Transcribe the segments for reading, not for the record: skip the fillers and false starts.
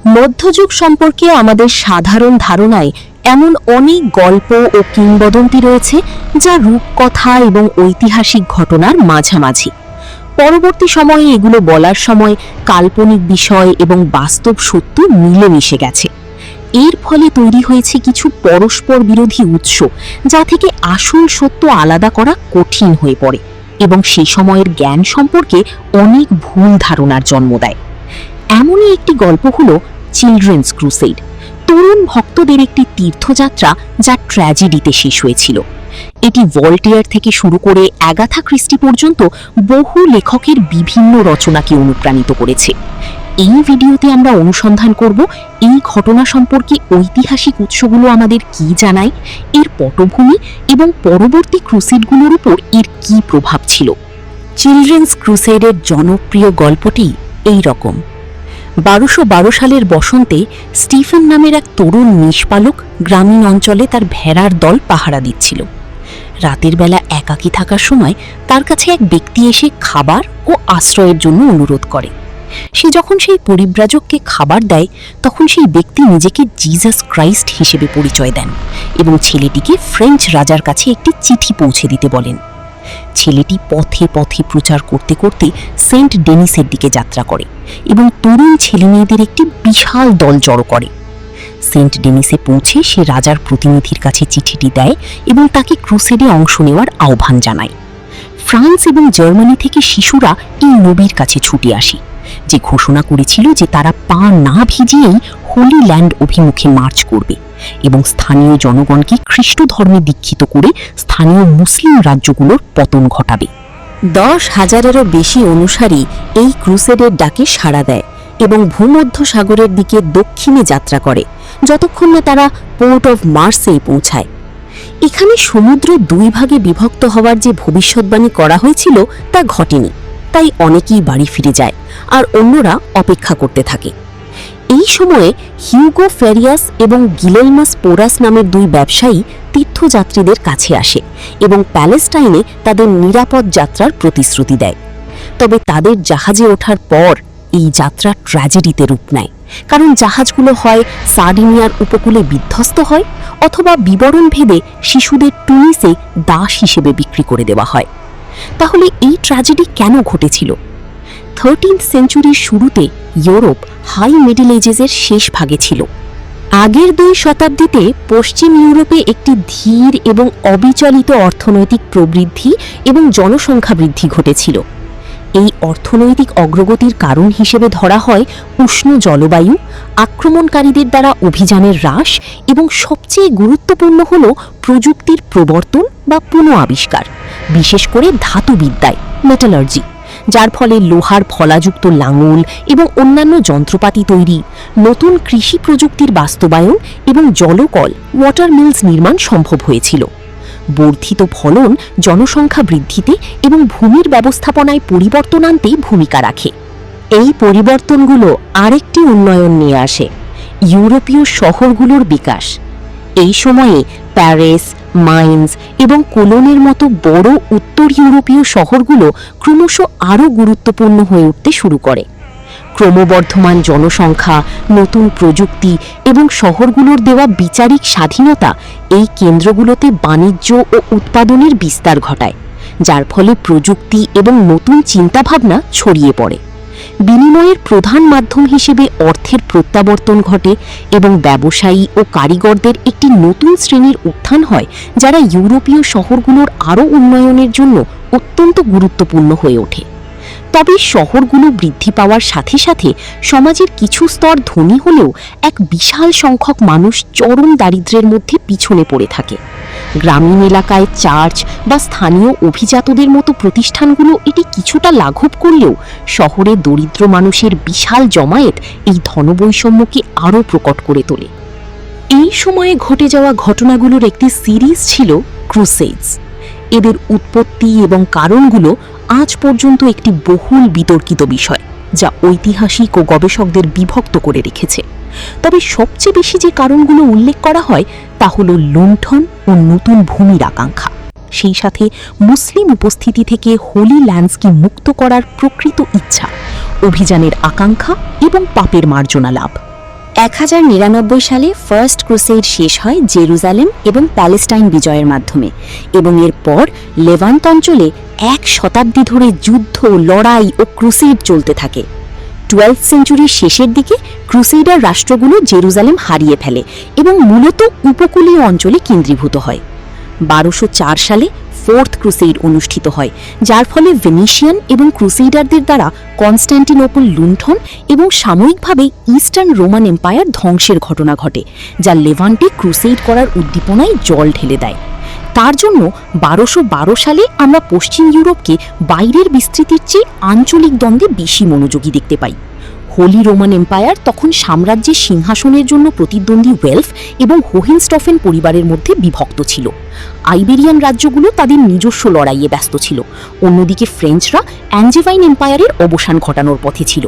মধ্যযুগ সম্পর্কে আমাদের সাধারণ ধারণায় এমন অনেক গল্প ও কিংবদন্তি রয়েছে যা রূপকথা এবং ঐতিহাসিক ঘটনার মাঝামাঝি। পরবর্তী সময়ে এগুলো বলার সময় কাল্পনিক বিষয় এবং বাস্তব সত্য মিলেমিশে গেছে। এর ফলে তৈরি হয়েছে কিছু পরস্পর বিরোধী উৎস, যা থেকে আসল সত্য আলাদা করা কঠিন হয়ে পড়ে এবং সেই সময়ের জ্ঞান সম্পর্কে অনেক ভুল ধারণার জন্ম দেয়। এমনই একটি গল্প হলো চিলড্রেন্স ক্রুসেড, তরুণ ভক্তদের একটি তীর্থযাত্রা যা ট্র্যাজেডিতে শেষ হয়েছিল। এটি ভল্টেয়ার থেকে শুরু করে অ্যাগাথা ক্রিস্টি পর্যন্ত বহু লেখকের বিভিন্ন রচনাকে অনুপ্রাণিত করেছে। এই ভিডিওতে আমরা অনুসন্ধান করব এই ঘটনা সম্পর্কে ঐতিহাসিক উৎসগুলো আমাদের কি জানায়, এর পটভূমি এবং পরবর্তী ক্রুসেডগুলোর উপর এর কি প্রভাব ছিল। চিলড্রেন্স ক্রুসেডের জনপ্রিয় গল্পটি এই রকম। 1212 সালের বসন্তে স্টিফেন নামের এক তরুণ নিষ্পালক গ্রামীণ অঞ্চলে তার ভেড়ার দল পাহারা দিচ্ছিল। রাতের বেলা একাকী থাকার সময় তার কাছে এক ব্যক্তি এসে খাবার ও আশ্রয়ের জন্য অনুরোধ করে। সে যখন সেই পরিব্রাজককে খাবার দেয়, তখন সেই ব্যক্তি নিজেকে জিসাস ক্রাইস্ট হিসেবে পরিচয় দেন এবং ছেলেটিকে ফ্রেঞ্চ রাজার কাছে একটি চিঠি পৌঁছে দিতে বলেন। ছেলেটি পথে পথে প্রচার করতে করতে সেন্ট ডেনিসের দিকে যাত্রা করে এবং তরুণ ছেলেমেয়েদের একটি বিশাল দল জড়ো করে। সেন্ট ডেনিসে পৌঁছে সে রাজার প্রতিনিধির কাছে চিঠিটি দেয় এবং তাকে ক্রুসেডে অংশ নেওয়ার আহ্বান জানায়। ফ্রান্স এবং জার্মানি থেকে শিশুরা এই নবীর কাছে ছুটে আসে, যে ঘোষণা করেছিল যে তারা পা না ভিজিয়েই হোলি ল্যান্ড অভিমুখে মার্চ করবে এবং স্থানীয় জনগণকে খ্রিস্ট ধর্মে দীক্ষিত করে স্থানীয় মুসলিম রাজ্যগুলোর পতন ঘটাবে। 10,000-এরও বেশি অনুসারী এই ক্রুসেডের ডাকে সাড়া দেয় এবং ভূমধ্য সাগরের দিকে দক্ষিণে যাত্রা করে, যতক্ষণ না তারা পোর্ট অফ মার্সেই পৌঁছায়। এখানে সমুদ্র দুই ভাগে বিভক্ত হওয়ার যে ভবিষ্যৎবাণী করা হয়েছিল তা ঘটেনি, তাই অনেকেই বাড়ি ফিরে যায় আর অন্যরা অপেক্ষা করতে থাকে। এই সময়ে হিউগো ফেরিয়াস এবং গিলেলমাস পোরাস নামের দুই ব্যবসায়ী তীর্থযাত্রীদের কাছে আসে এবং প্যালেস্টাইনে তাদের নিরাপদ যাত্রার প্রতিশ্রুতি দেয়। তবে তাদের জাহাজে ওঠার পর এই যাত্রা ট্র্যাজেডিতে রূপ নেয়, কারণ জাহাজগুলো হয় সার্ডিনিয়ার উপকূলে বিধ্বস্ত হয় অথবা বিবরণ ভেদে শিশুদের টুনিসে দাস হিসেবে বিক্রি করে দেওয়া হয়। তাহলে এই ট্র্যাজেডি কেন ঘটেছিল? 13th সেঞ্চুরির শুরুতে ইউরোপ হাই মিডল এজেসের শেষ ভাগে ছিল। আগের 2 শতাব্দীতে পশ্চিম ইউরোপে একটি ধীর এবং অবিচলিত অর্থনৈতিক প্রবৃদ্ধি এবং জনসংখ্যা বৃদ্ধি ঘটেছিল। এই অর্থনৈতিক অগ্রগতির কারণ হিসেবে ধরা হয় উষ্ণ জলবায়ু, আক্রমণকারীদের দ্বারা অভিযানের হ্রাস এবং সবচেয়ে গুরুত্বপূর্ণ হল প্রযুক্তির প্রবর্তন বা পুনঃ আবিষ্কার, বিশেষ করে ধাতুবিদ্যায় মেটালার্জি, যার ফলে লোহার ফলাযুক্ত লাঙল এবং অন্যান্য যন্ত্রপাতি তৈরি, নতুন কৃষি প্রযুক্তির বাস্তবায়ন এবং জলকল ওয়াটার মিলস নির্মাণ সম্ভব হয়েছিল। বর্ধিত ফলন জনসংখ্যা বৃদ্ধিতে এবং ভূমির ব্যবস্থাপনায় পরিবর্তন আনতে ভূমিকা রাখে। এই পরিবর্তনগুলো আরেকটি উন্নয়ন নিয়ে আসে, ইউরোপীয় শহরগুলোর বিকাশ। এই সময়ে প্যারিস, মাইন্স এবং কোলনের মতো বড় উত্তর ইউরোপীয় শহরগুলো ক্রমশ আরও গুরুত্বপূর্ণ হয়ে উঠতে শুরু করে। ক্রমবর্ধমান জনসংখ্যা, নতুন প্রযুক্তি এবং শহরগুলোর দেওয়া বিচারিক স্বাধীনতা এই কেন্দ্রগুলোতে বাণিজ্য ও উৎপাদনের বিস্তার ঘটায়, যার ফলে প্রযুক্তি এবং নতুন চিন্তাভাবনা ছড়িয়ে পড়ে। বিনিময়ের প্রধান মাধ্যম হিসেবে অর্থের প্রত্যাবর্তন ঘটে এবং ব্যবসায়ী ও কারিগরদের একটি নতুন শ্রেণীর উত্থান হয়, যারা ইউরোপীয় শহরগুলোর আরও উন্নয়নের জন্য অত্যন্ত গুরুত্বপূর্ণ হয়ে ওঠে। তবে শহরগুলো বৃদ্ধি পাওয়ার সাথে সাথে সমাজের কিছু স্তর ধনী হলেও এক বিশাল সংখ্যক মানুষ চরম দারিদ্র্যের মধ্যে পিছনে পড়ে থাকে। গ্রামীণ এলাকায় চার্চ বা স্থানীয় অভিজাতদের মতো প্রতিষ্ঠানগুলো এটি কিছুটা লাঘব করলেও শহরে দরিদ্র মানুষের বিশাল জমায়েত এই ধনবৈষম্যকে আরও প্রকট করে তোলে। এই সময়ে ঘটে যাওয়া ঘটনাগুলোর একটি সিরিজ ছিল ক্রুসেডস। এদের উৎপত্তি এবং কারণগুলো আজ পর্যন্ত একটি বহুল বিতর্কিত বিষয়, যা ঐতিহাসিক ও গবেষকদের বিভক্ত করে রেখেছে। তবে সবচেয়ে বেশি যে কারণগুলো উল্লেখ করা হয় তা হল লুণ্ঠন ও নতুন ভূমির আকাঙ্ক্ষা, সেই সাথে মুসলিম উপস্থিতি থেকে হোলি ল্যান্ডসকে মুক্ত করার প্রকৃত ইচ্ছা, অভিযানের আকাঙ্ক্ষা এবং পাপের মার্জনা লাভ। 1099 সালে ফার্স্ট ক্রুসেড শেষ হয় জেরুজালেম এবং প্যালেস্টাইন বিজয়ের মাধ্যমে, এবং এরপর লেভান্ট অঞ্চলে 1 শতাব্দী ধরে যুদ্ধ, লড়াই ও ক্রুসেড চলতে থাকে। 12th সেঞ্চুরির শেষের দিকে ক্রুসেডার রাষ্ট্রগুলো জেরুজালেম হারিয়ে ফেলে এবং মূলত উপকূলীয় অঞ্চলে কেন্দ্রীভূত হয়। 1204 সালে ফোর্থ ক্রুসেড অনুষ্ঠিত হয়, যার ফলে ভেনিশিয়ান এবং ক্রুসেডারদের দ্বারা কনস্ট্যান্টিনোপল লুণ্ঠন এবং সাময়িকভাবে ইস্টার্ন রোমান এম্পায়ার ধ্বংসের ঘটনা ঘটে, যা লেভান্টে ক্রুসেড করার উদ্দীপনায় জল ঢেলে দেয়। তার জন্য 1212 সালে আমরা পশ্চিম ইউরোপকে বাইরের বিস্তৃতির চেয়ে আঞ্চলিক দ্বন্দ্বে বেশি মনোযোগী দেখতে পাই। হোলি রোমান এম্পায়ার তখন সাম্রাজ্যের সিংহাসনের জন্য প্রতিদ্বন্দ্বী ওয়েলফ এবং হোহেনস্টফেন পরিবারের মধ্যে বিভক্ত ছিল। আইবেরিয়ান রাজ্যগুলো তাদের নিজস্ব লড়াইয়ে ব্যস্ত ছিল, অন্যদিকে ফ্রেঞ্চরা অ্যাঞ্জেভাইন এম্পায়ারের অবসান ঘটানোর পথে ছিল।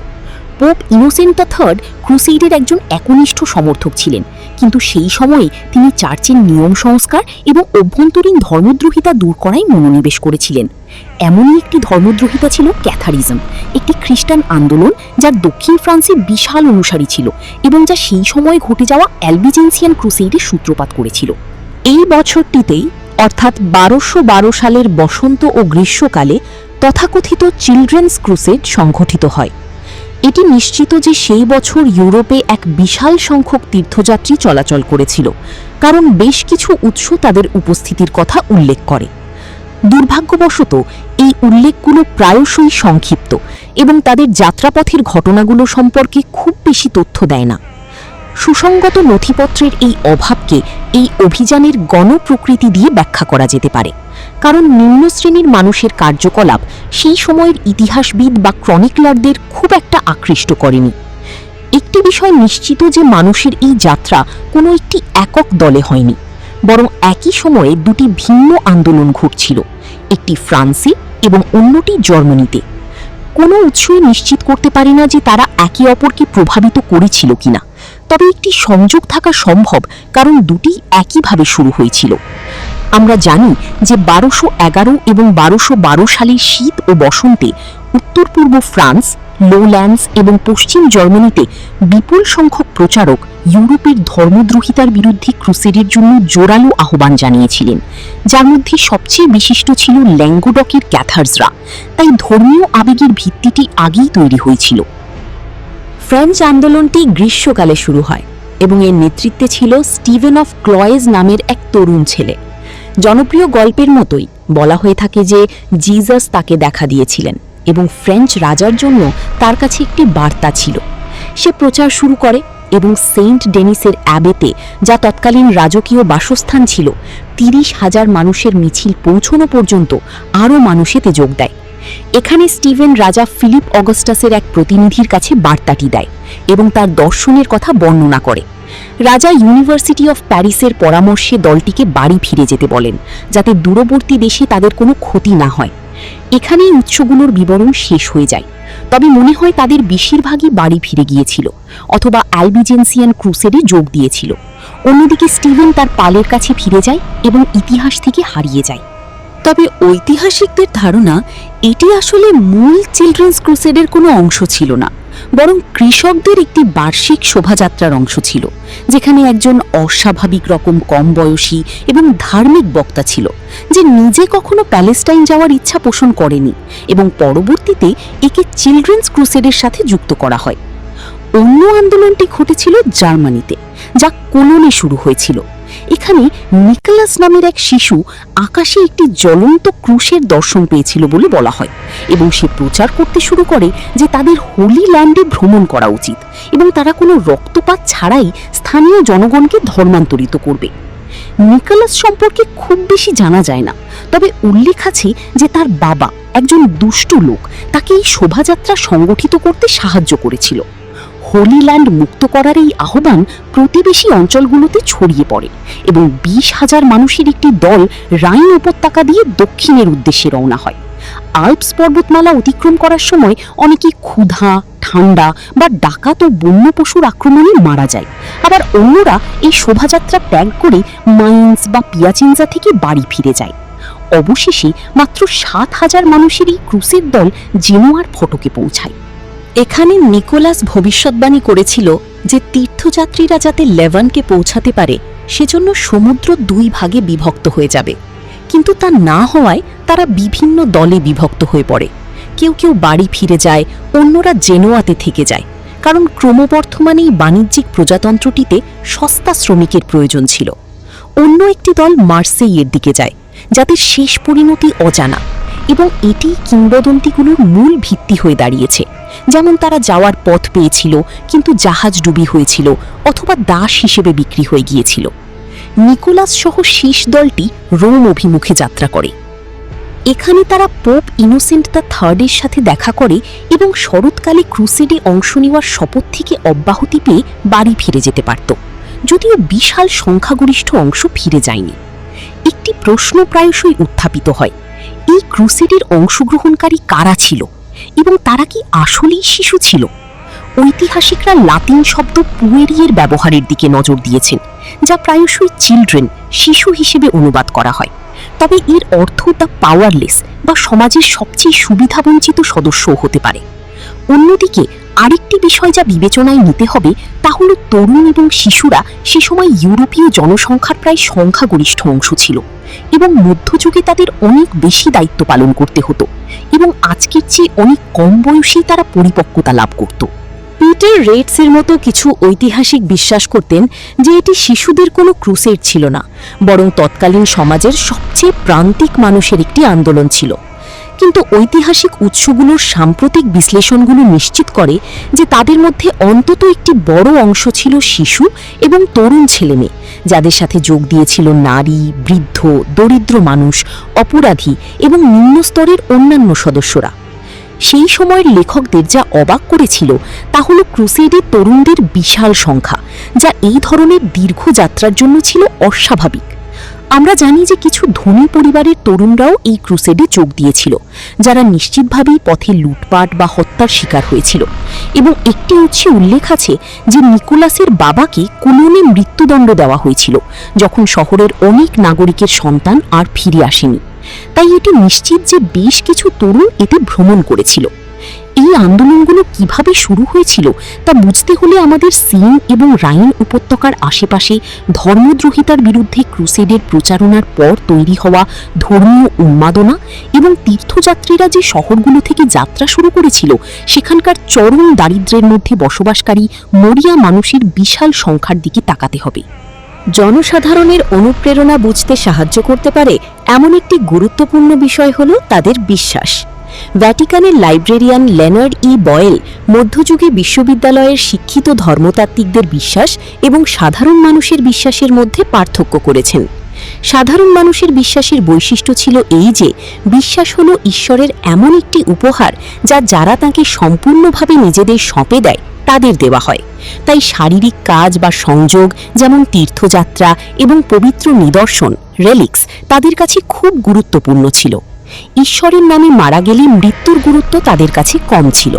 পোপ ইনোসেন্ট III ক্রুসেডের একজন একনিষ্ঠ সমর্থক ছিলেন, কিন্তু সেই সময়ে তিনি চার্চের নিয়ম সংস্কার এবং অভ্যন্তরীণ ধর্মদ্রোহিতা দূর করায় মনোনিবেশ করেছিলেন। এমনই একটি ধর্মদ্রোহিতা ছিল ক্যাথারিজম, একটি খ্রিস্টান আন্দোলন যার দক্ষিণ ফ্রান্সে বিশাল অনুসারী ছিল এবং যা সেই সময়ে ঘটে যাওয়া অ্যালবিজেন্সিয়ান ক্রুসেডের সূত্রপাত করেছিল। এই বছরটিতেই, অর্থাৎ 1212 সালের বসন্ত ও গ্রীষ্মকালে তথাকথিত চিলড্রেন্স ক্রুসেড সংঘটিত হয়। এটি নিশ্চিত যে সেই বছর ইউরোপে এক বিশাল সংখ্যক তীর্থযাত্রী চলাচল করেছিল, কারণ বেশ কিছু উৎস তাদের উপস্থিতির কথা উল্লেখ করে। দুর্ভাগ্যবশত এই উল্লেখগুলো প্রায়শই সংক্ষিপ্ত এবং তাদের যাত্রাপথের ঘটনাগুলো সম্পর্কে খুব বেশি তথ্য দেয় না। সুসংগত নথিপত্রের এই অভাবকে এই অভিযানের গণপ্রকৃতি দিয়ে ব্যাখ্যা করা যেতে পারে, কারণ নিম্ন শ্রেণীর মানুষের কার্যকলাপ সেই সময়ের ইতিহাসবিদ বা ক্রনিকলারদের খুব একটা আকৃষ্ট করেনি। একটি বিষয় নিশ্চিত যে মানুষের এই যাত্রা কোনো একটি একক দলে হয়নি, বরং একই সময়ে দুটি ভিন্ন আন্দোলন ঘটছিল, একটি ফ্রান্সে এবং অন্যটি জার্মানিতে। কোনো উৎসই নিশ্চিত করতে পারে না যে তারা একে অপরকে প্রভাবিত করেছিল কিনা, তবে একটি সংযোগ থাকা সম্ভব, কারণ দুটি একইভাবে শুরু হয়েছিল। আমরা জানি যে 1211 এবং 1212 সালের শীত ও বসন্তে উত্তর পূর্ব ফ্রান্স, লোল্যান্ডস এবং পশ্চিম জার্মানিতে বিপুল সংখ্যক প্রচারক ইউরোপের ধর্মদ্রোহিতার বিরুদ্ধে ক্রুসেডের জন্য জোরালো আহ্বান জানিয়েছিলেন, যার মধ্যে সবচেয়ে বিশিষ্ট ছিল ল্যাঙ্গুডকের ক্যাথার্সরা। তাই ধর্মীয় আবেগের ভিত্তিটি আগেই তৈরি হয়েছিল। ফ্রেঞ্চ আন্দোলনটি গ্রীষ্মকালে শুরু হয় এবং এর নেতৃত্বে ছিল স্টিভেন অফ ক্লয়েজ নামের এক তরুণ ছেলে। জনপ্রিয় গল্পের মতোই বলা হয়ে থাকে যে জিজাস তাকে দেখা দিয়েছিলেন এবং ফ্রেঞ্চ রাজার জন্য তার কাছে একটি বার্তা ছিল। সে প্রচার শুরু করে এবং সেন্ট ডেনিসের অ্যাবেতে, যা তৎকালীন রাজকীয় বাসস্থান ছিল, 30,000 মানুষের মিছিল পৌঁছানো পর্যন্ত আরও মানুষ এতে যোগ দেয়। এখানে স্টিভেন রাজা ফিলিপ অগাস্টাসের এক প্রতিনিধির কাছে বার্তাটি দেয় এবং তার দর্শনের কথা বর্ণনা করে। রাজা ইউনিভার্সিটি অফ প্যারিসের পরামর্শে দলটিকে বাড়ি ফিরে যেতে বলেন, যাতে দূরবর্তী দেশে তাদের কোনো ক্ষতি না হয়। এখানেই উৎসগুলোর বিবরণ শেষ হয়ে যায়, তবে মনে হয় তাদের বেশিরভাগই বাড়ি ফিরে গিয়েছিল অথবা অ্যালবিজেন্সিয়ান ক্রুসেডে যোগ দিয়েছিল। অন্যদিকে স্টিভেন তার পালের কাছে ফিরে যায় এবং ইতিহাস থেকে হারিয়ে যায়। তবে ঐতিহাসিকদের ধারণা এটি আসলে মূল চিলড্রেন্স ক্রুসেডের কোনো অংশ ছিল না, বরং কৃষকদের একটি বার্ষিক শোভাযাত্রার অংশ ছিল, যেখানে একজন অস্বাভাবিক রকম কম বয়সী এবং ধার্মিক বক্তা ছিল, যে নিজে কখনো প্যালেস্টাইন যাওয়ার ইচ্ছা পোষণ করেনি, এবং পরবর্তীতে একে চিলড্রেন্স ক্রুসেডের সাথে যুক্ত করা হয়। অন্য আন্দোলনটি ঘটেছিল জার্মানিতে, যা কোলনে শুরু হয়েছিল। এখানে নিকোলাস নামের এক শিশু আকাশে একটি জ্বলন্ত ক্রুশের দর্শন পেয়েছিল বলে বলা হয়, এবং সে প্রচার করতে শুরু করে যে তাদের হোলি ল্যান্ডে ভ্রমণ করা উচিত এবং তারা কোনো রক্তপাত ছাড়াই স্থানীয় জনগণকে ধর্মান্তরিত করবে। নিকোলাস সম্পর্কে খুব বেশি জানা যায় না, তবে উল্লেখ আছে যে তার বাবা, একজন দুষ্টু লোক, তাকে এই শোভাযাত্রা সংগঠিত করতে সাহায্য করেছিল। হোলি ল্যান্ড মুক্ত করার এই আহ্বান প্রতিবেশী অঞ্চলগুলোতে ছড়িয়ে পড়ে এবং 20,000 মানুষের একটি দল রাইন উপত্যকা দিয়ে দক্ষিণের উদ্দেশ্যে রওনা হয়। আল্পস পর্বতমালা অতিক্রম করার সময় অনেকে ক্ষুধা, ঠান্ডা বা ডাকাত ও বন্য পশুর আক্রমণে মারা যায়, আবার অন্যরা এই শোভাযাত্রা ত্যাগ করে মাইন্স বা পিয়াচেনজা থেকে বাড়ি ফিরে যায়। অবশেষে মাত্র 7,000 মানুষের এই ক্রুসের দল জেনোয়ার ফটকে পৌঁছায়। এখানে নিকোলাস ভবিষ্যৎবাণী করেছিল যে তীর্থযাত্রীরা যাতে লেভানকে পৌঁছাতে পারে সেজন্য সমুদ্র 2 ভাগে বিভক্ত হয়ে যাবে, কিন্তু তা না হওয়ায় তারা বিভিন্ন দলে বিভক্ত হয়ে পড়ে। কেউ কেউ বাড়ি ফিরে যায়, অন্যরা জেনোয়াতে থেকে যায়, কারণ ক্রমবর্ধমান এই বাণিজ্যিক প্রজাতন্ত্রটিতে সস্তা শ্রমিকের প্রয়োজন ছিল। অন্য একটি দল মার্সেইয়ের দিকে যায়, যাদের শেষ পরিণতি অজানা, এবং এটি কিংবদন্তিগুলোর মূল ভিত্তি হয়ে দাঁড়িয়েছে। যেমন তারা যাওয়ার পথ পেয়েছিল কিন্তু জাহাজ ডুবি হয়েছিল, অথবা দাস হিসেবে বিক্রি হয়ে গিয়েছিল। নিকোলাস সহ শেষ দলটি রোম অভিমুখে যাত্রা করে। এখানে তারা পোপ ইনোসেন্ট দ্য থার্ডের সাথে দেখা করে এবং শরৎকালে ক্রুসেডে অংশ নেওয়ার শপথ থেকে অব্যাহতি পেয়ে বাড়ি ফিরে যেতে পারত, যদিও বিশাল সংখ্যাগরিষ্ঠ অংশ ফিরে যায়নি। একটি প্রশ্ন প্রায়শই উত্থাপিত হয়, এই ক্রুসেডের অংশগ্রহণকারী কারা ছিল এবং তারা কি আসলেই শিশু ছিল? ঐতিহাসিকরা লাতিন শব্দ পুয়েরিয়ের ব্যবহারের দিকে নজর দিয়েছেন, যা প্রায়শই চিলড্রেন, শিশু হিসেবে অনুবাদ করা হয়। তবে এর অর্থ দ্য পাওয়ারলেস বা সমাজের সবচেয়ে সুবিধাবঞ্চিত সদস্যও হতে পারে। অন্যদিকে আরেকটি বিষয় যা বিবেচনায় নিতে হবে তা হল তরুণ এবং শিশুরা সে সময় ইউরোপীয় জনসংখ্যার প্রায় সংখ্যাগরিষ্ঠ অংশ ছিল এবং মধ্যযুগে তাদের অনেক বেশি দায়িত্ব পালন করতে হতো এবং আজকের চেয়ে অনেক কম বয়সেই তারা পরিপক্কতা লাভ করত। পিটার রেটসের মতো কিছু ঐতিহাসিক বিশ্বাস করতেন যে এটি শিশুদের কোনো ক্রুসেড ছিল না, বরং তৎকালীন সমাজের সবচেয়ে প্রান্তিক মানুষের একটি আন্দোলন ছিল। কিন্তু ঐতিহাসিক উৎসগুলোর সাম্প্রতিক বিশ্লেষণগুলো নিশ্চিত করে যে তাদের মধ্যে অন্তত একটি বড় অংশ ছিল শিশু এবং তরুণ ছেলেমেয়ে, যাদের সাথে যোগ দিয়েছিল নারী, বৃদ্ধ, দরিদ্র মানুষ, অপরাধী এবং নিম্ন স্তরের অন্যান্য সদস্যরা। সেই সময়ের লেখকদের যা অবাক করেছিল তা হল ক্রুসেডে তরুণদের বিশাল সংখ্যা, যা এই ধরনের দীর্ঘ যাত্রার জন্য ছিল অস্বাভাবিক। আমরা জানি যে কিছু ধনী পরিবারের তরুণরাও এই ক্রুসেডে যোগ দিয়েছিল, যারা নিশ্চিতভাবেই পথে লুটপাট বা হত্যার শিকার হয়েছিল, এবং একটি উৎসে উল্লেখ আছে যে নিকোলাসের বাবাকে কুলোনে মৃত্যুদণ্ড দেওয়া হয়েছিল যখন শহরের অনেক নাগরিকের সন্তান আর ফিরে আসেনি। তাই এটি নিশ্চিত যে বেশ কিছু তরুণ এতে ভ্রমণ করেছিল। এই আন্দোলনগুলো কিভাবে শুরু হয়েছিল তা বুঝতে হলে আমাদের সিন এবং রাইন উপত্যকার আশেপাশে ধর্মদ্রোহিতার বিরুদ্ধে ক্রুসেডের প্রচারণার পর তৈরি হওয়া ধর্মীয় উন্মাদনা এবং তীর্থযাত্রীরা যে শহরগুলো থেকে যাত্রা শুরু করেছিল সেখানকার চরম দারিদ্র্যের মধ্যে বসবাসকারী মরিয়া মানুষের বিশাল সংখ্যার দিকে তাকাতে হবে। জনসাধারণের অনুপ্রেরণা বুঝতে সাহায্য করতে পারে এমন একটি গুরুত্বপূর্ণ বিষয় হল তাদের বিশ্বাস। ভ্যাটিকানের লাইব্রেরিয়ান লেনার্ড ই বয়েল মধ্যযুগে বিশ্ববিদ্যালয়ের শিক্ষিত ধর্মতাত্ত্বিকদের বিশ্বাস এবং সাধারণ মানুষের বিশ্বাসের মধ্যে পার্থক্য করেছেন। সাধারণ মানুষের বিশ্বাসের বৈশিষ্ট্য ছিল এই যে বিশ্বাস হল ঈশ্বরের এমন একটি উপহার যা যারা তাঁকে সম্পূর্ণভাবে নিজেদের সঁপে দেয় তাদের দেওয়া হয়। তাই শারীরিক কাজ বা সংযোগ, যেমন তীর্থযাত্রা এবং পবিত্র নিদর্শন রেলিক্স, তাদের কাছে খুব গুরুত্বপূর্ণ ছিল। ঈশ্বরের নামে মারা গেলে মৃত্যুর গুরুত্ব তাদের কাছে কম ছিল।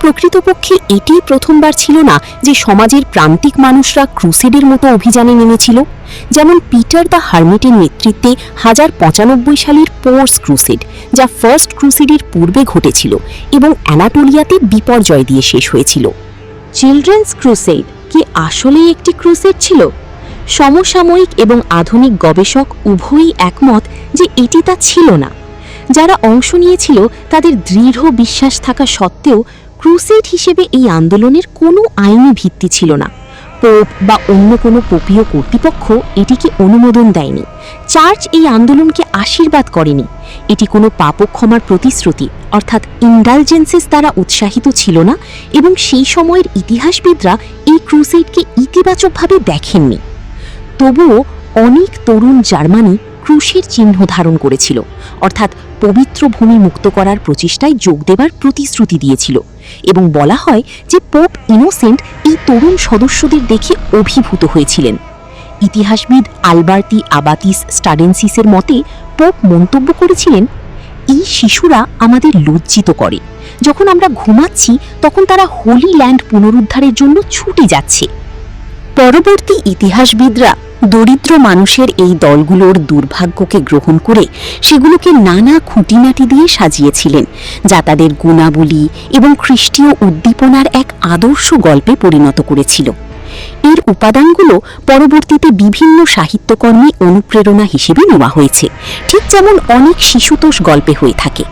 প্রকৃতপক্ষে এটি প্রথমবার ছিল না যে সমাজের প্রান্তিক মানুষরা ক্রুসেডের মতো অভিযানে নেমেছিল। যেমন পিটার দ্য হার্মিটের নেতৃত্বে 1095 সালের পোর্স ক্রুসেড, যা ফার্স্ট ক্রুসেডের পূর্বে ঘটেছিল এবং অ্যানাটোলিয়াতে বিপর্যয় দিয়ে শেষ হয়েছিল। চিলড্রেন্স ক্রুসেড কি আসলেই একটি ক্রুসেড ছিল? সমসাময়িক এবং আধুনিক গবেষক উভয়ই একমত যে এটি তা ছিল না। যারা অংশ নিয়েছিল তাদের দৃঢ় বিশ্বাস থাকা সত্ত্বেও ক্রুসেড হিসেবে এই আন্দোলনের কোনো আইনি ভিত্তি ছিল না। পোপ বা অন্য কোনো পোপীয় কর্তৃপক্ষ এটিকে অনুমোদন দেয়নি। চার্চ এই আন্দোলনকে আশীর্বাদ করেনি। এটি কোনো পাপক্ষমার প্রতিশ্রুতি অর্থাৎ ইন্ডালজেন্সেস দ্বারা উৎসাহিত ছিল না এবং সেই সময়ের ইতিহাসবিদরা এই ক্রুসেডকে ইতিবাচকভাবে দেখেননি। তবুও অনেক তরুণ জার্মানি ক্রুশের চিহ্ন ধারণ করেছিল, অর্থাৎ পবিত্র ভূমি মুক্ত করার প্রচেষ্টায় যোগ দেবার প্রতিশ্রুতি দিয়েছিল, এবং বলা হয় যে পোপ ইনোসেন্ট এই তরুণ সদস্যদের দেখে অভিভূত হয়েছিলেন। ইতিহাসবিদ আলবার্টি আবাতিস স্টাডেন্সিসের মতে পোপ মন্তব্য করেছিলেন, এই শিশুরা আমাদের লজ্জিত করে। যখন আমরা ঘুমাচ্ছি তখন তারা হোলি ল্যান্ড পুনরুদ্ধারের জন্য ছুটে যাচ্ছে। পরবর্তী ইতিহাসবিদরা দরিদ্র মানুষের এই দলগুলোর দুর্ভাগ্যকে গ্রহণ করে সেগুলোকে নানা খুঁটিনাটি দিয়ে সাজিয়েছিলেন, যা তাদের গুণাবলী এবং খ্রিস্টীয় উদ্দীপনার এক আদর্শ গল্পে পরিণত করেছিল। এর উপাদানগুলো পরবর্তীতে বিভিন্ন সাহিত্যকর্মে অনুপ্রেরণা হিসেবে নেওয়া হয়েছে, ঠিক যেমন অনেক শিশুতোষ গল্পে হয়ে থাকে।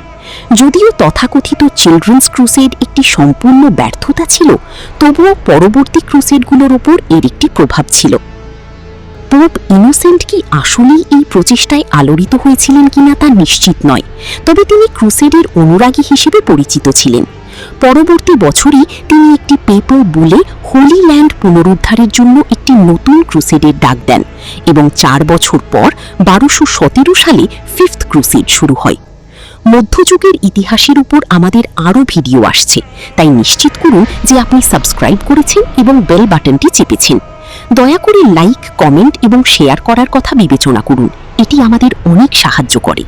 যদিও তথাকথিত চিলড্রেন্স ক্রুসেড একটি সম্পূর্ণ ব্যর্থতা ছিল, তবুও পরবর্তী ক্রুসেডগুলোর ওপর এর একটি প্রভাব ছিল। পোপ ইনোসেন্ট কি আসলেই এই প্রচেষ্টায় আলোড়িত হয়েছিলেন কিনা তা নিশ্চিত নয়, তবে তিনি ক্রুসেডের অনুরাগী হিসেবে পরিচিত ছিলেন। পরবর্তী বছরই তিনি একটি পেপার বুলে হোলি ল্যান্ড পুনরুদ্ধারের জন্য একটি নতুন ক্রুসেডের ডাক দেন এবং 4 বছর পর 1217 সালে ফিফথ ক্রুসেড শুরু হয়। মধ্যযুগের ইতিহাসের উপর আমাদের আরও ভিডিও আসছে, তাই নিশ্চিত করুন যে আপনি সাবস্ক্রাইব করেছেন এবং বেল বাটনটি চেপেছেন। দয়া করে লাইক, কমেন্ট এবং শেয়ার করার কথা বিবেচনা করুন, এটি আমাদের অনেক সাহায্য করে।